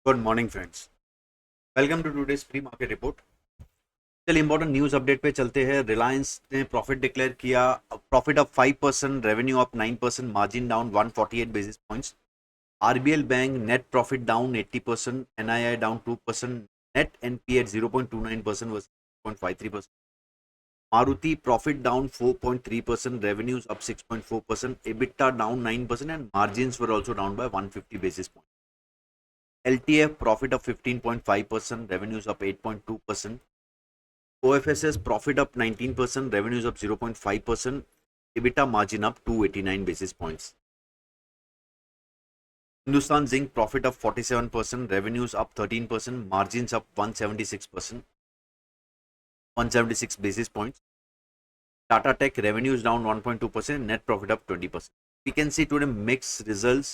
Good morning friends. Welcome to today's pre market report. चलिए important news update पे चलते हैं। रिलायंस ने प्रॉफिट डिक्लेयर किया। Profit up 5%, revenue up 9%, margin down 148 basis points. RBL bank net profit down 80%, NII down 2%, net NP at 0.29% versus 0.53%। Maruti profit down 4.3%, revenues up 6.4%, EBITDA down 9%, and margins were also down by 150 basis points. LTF profit up 15.5%, revenues up 8.2%. OFSS profit up 19%, revenues up 0.5%, EBITDA margin up 289 basis points. Hindustan Zinc profit up 47%, revenues up 13%, margins up 176 basis points. Tata Tech revenues down 1.2%, net profit up 20%. We can see today mixed results.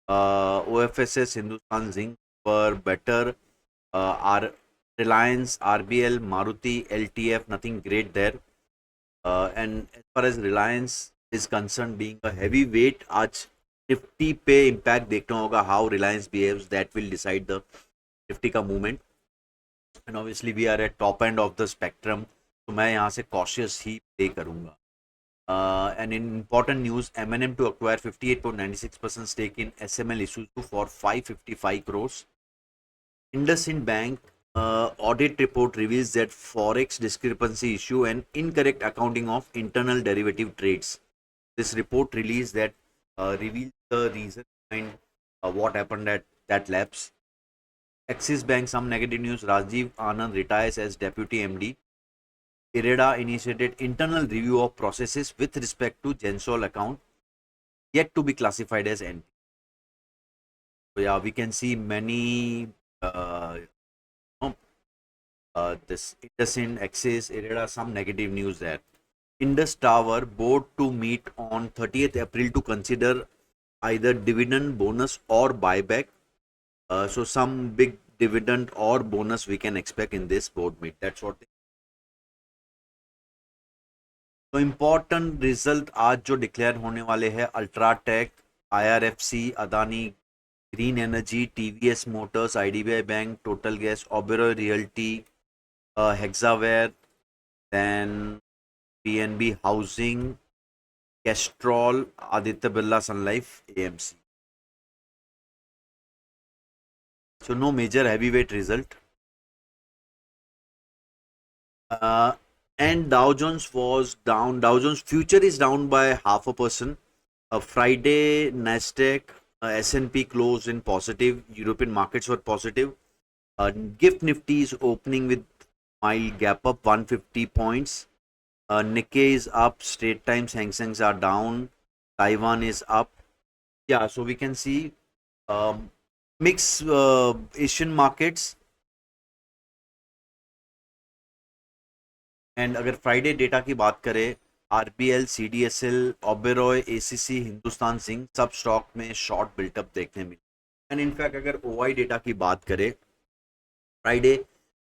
OFSS, Hindustan Zinc were better. Our Reliance, RBL, Maruti, LTF, nothing great there. And as far as Reliance is concerned, being a heavy weight, आज निफ्टी पे impact देखना होगा. How Reliance behaves, that will decide the Nifty का movement. And obviously we are at top end of the spectrum, तो मैं यहाँ से cautious ही प्ले करूँगा. And in important news, M&M to acquire 58.96% stake in SML Isuzu for 555 crores. IndusInd Bank audit report reveals that forex discrepancy issue and incorrect accounting of internal derivative trades. This report released that reveals the reason behind what happened at that lapse. Axis Bank, some negative news. Rajiv Anand retires as deputy MD. IREDA initiated internal review of processes with respect to Gensol account, yet to be classified as NP. So yeah, we can see many this IndusInd, Axis, IREDA, some negative news there. Indus Tower board to meet on 30th April to consider either dividend, bonus or buyback. So some big dividend or bonus we can expect in this board meet. That's what. तो important result आज जो declare होने वाले हैं, UltraTech, IRFC, Adani green energy, TVS motors, IDBI bank, total gas, Oberoi realty, Hexaware, then PNB housing, Castrol, Aditya Birla sun life, AMC. So no major heavyweight result. And Dow Jones was down. Dow Jones future is down by 0.5%. Friday, Nasdaq, S&P closed in positive. European markets were positive. Gift Nifty is opening with mild gap up 150 points. Nikkei is up. Straight Times, Hang Sengs are down. Taiwan is up. Yeah, so we can see mixed Asian markets. And अगर Friday data की बात करें, RBL, CDSL, Oberoi, ACC, Hindustan zinc, सब stock में short built up देखने मिले. And in fact अगर OI data की बात करें, फ्राइडे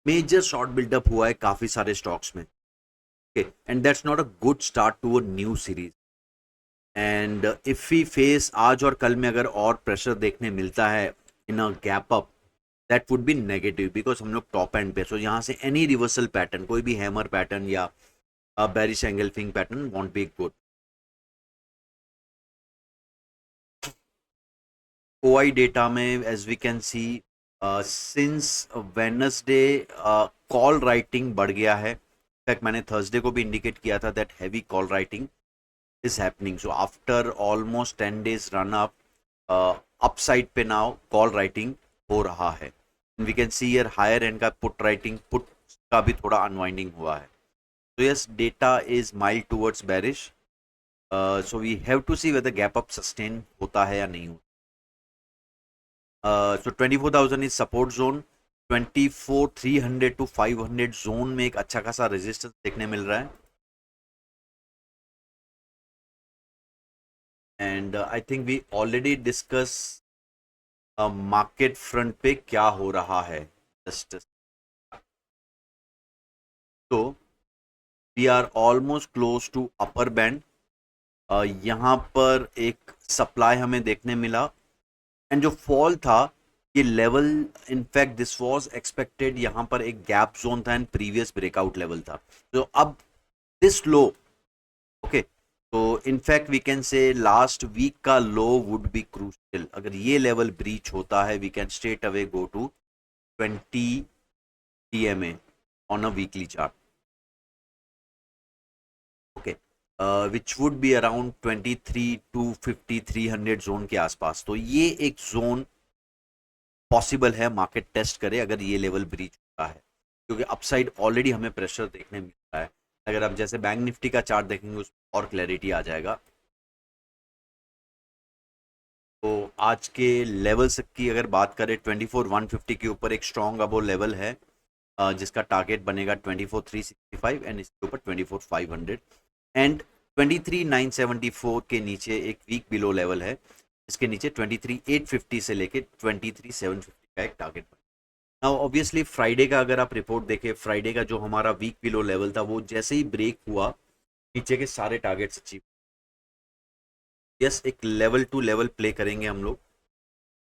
मेजर शॉर्ट बिल्टअप हुआ है काफी सारे स्टॉक्स में. Okay, and that's not a good start to a new series. And if we face आज और कल में अगर और प्रेशर देखने मिलता है in a gap up, that would be negative because हम लोग टॉप एंड पे. सो यहाँ से एनी रिवर्सल पैटर्न, कोई भी हैमर पैटर्न या bearish engulfing pattern won't be good. OI data में as we can see, since Wednesday call writing बढ़ गया है. इनफैक्ट मैंने थर्सडे को भी इंडिकेट किया था that heavy call writing is happening. So after almost 10 days run up, upside पे now call writing हो रहा है. And we can see here higher end का put writing, put का भी थोड़ा unwinding हुआ है. So yes, data is mild towards bearish. So we have to see whether gap up sustain होता है या नहीं होता. So 24,000 is support zone. 24,300 to 500 zone में एक अच्छा खासा रेजिस्टेंस देखने मिल रहा है. And I think we already discuss market front पे क्या हो रहा है. जस्ट तो we are almost close to upper band. यहाँ पर एक सप्लाई हमें देखने मिला, एंड जो फॉल था ये level, in fact this was expected, यहाँ पर एक गैप जोन था एंड प्रीवियस ब्रेकआउट लेवल था, तो अब दिस लो, ओके, तो in fact we can say last week का लो वुड बी क्रूशियल। अगर ये लेवल ब्रीच होता है we can straight away go to 20 TMA on a weekly chart, okay, which would be around 23 to 300 zone के आसपास। तो ये एक जोन पॉसिबल है मार्केट टेस्ट करे अगर ये लेवल ब्रीच होता है, क्योंकि अपसाइड ऑलरेडी हमें प्रेशर देखने मिल रहा है। अगर आप जैसे बैंक निफ्टी का चार्ट देखेंगे उसमें और क्लैरिटी आ जाएगा। तो आज के लेवल्स की अगर बात करें, 24,150 के ऊपर एक स्ट्रॉन्ग अबो लेवल है, जिसका टारगेट बनेगा 24,365 एंड इसके ऊपर 24,500 एंड 23,974 के नीचे एक वीक बिलो लेवल है, इसके नीचे 23,850 से लेके 23,750 का एक टारगेट बना। नाउ ऑब्वियसली फ्राइडे का अगर आप रिपोर्ट देखें, फ्राइडे का जो हमारा वीक बिलो लेवल था वो जैसे ही ब्रेक हुआ नीचे के सारे टारगेट्स अचीव। यस, एक लेवल टू लेवल प्ले करेंगे हम लोग।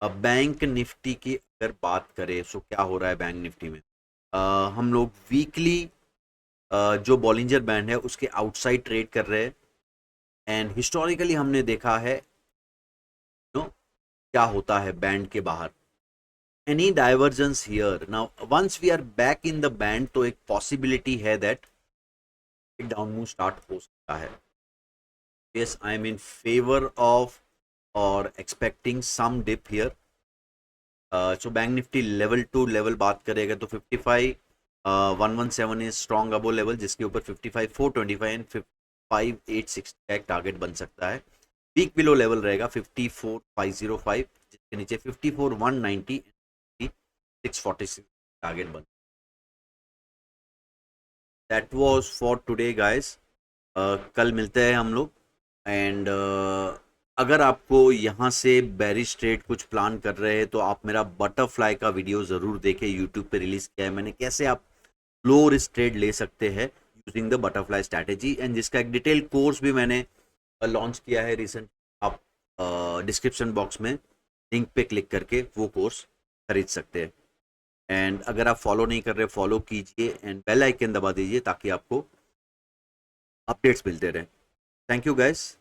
अब बैंक निफ्टी की अगर बात करें सो क्या हो रहा है बैंक निफ्टी में, हम लोग वीकली जो बॉलिंजर बैंड है उसके आउटसाइड ट्रेड कर रहे हैं एंड हिस्टोरिकली हमने देखा है नो क्या होता है बैंड के बाहर, any divergence here. Now once we are back in the band तो एक पॉसिबिलिटी है दैट एक डाउन मूव स्टार्ट हो सकता है। Yes, I am in favour of और expecting some dip here. So bank Nifty level to level बात करेगा तो 55,117 इज स्ट्रॉन्ग अबो लेवल, जिसके ऊपर 55,425 एंड 55,860 का एक टारगेट बन सकता है। वीक बिलो लेवल रहेगा 54,505, जिसके नीचे 54,190 646 टारगेट बन। That was for today guys. कल मिलते हैं हम लोग एंड अगर आपको यहाँ से बेरिश ट्रेड कुछ प्लान कर रहे हैं तो आप मेरा बटरफ्लाई का वीडियो ज़रूर देखें, यूट्यूब पे रिलीज़ किया है मैंने, कैसे आप लो रिस्क ट्रेड ले सकते हैं using the butterfly strategy, and जिसका एक डिटेल कोर्स भी मैंने लॉन्च किया है रिसेंट। आप डिस्क्रिप्शन बॉक्स में लिंक पे क्लिक करके वो कोर्स खरीद सकते हैं। एंड अगर आप फॉलो नहीं कर रहे फॉलो कीजिए एंड बेल आइकन दबा दीजिए ताकि आपको अपडेट्स मिलते रहें। Thank you guys.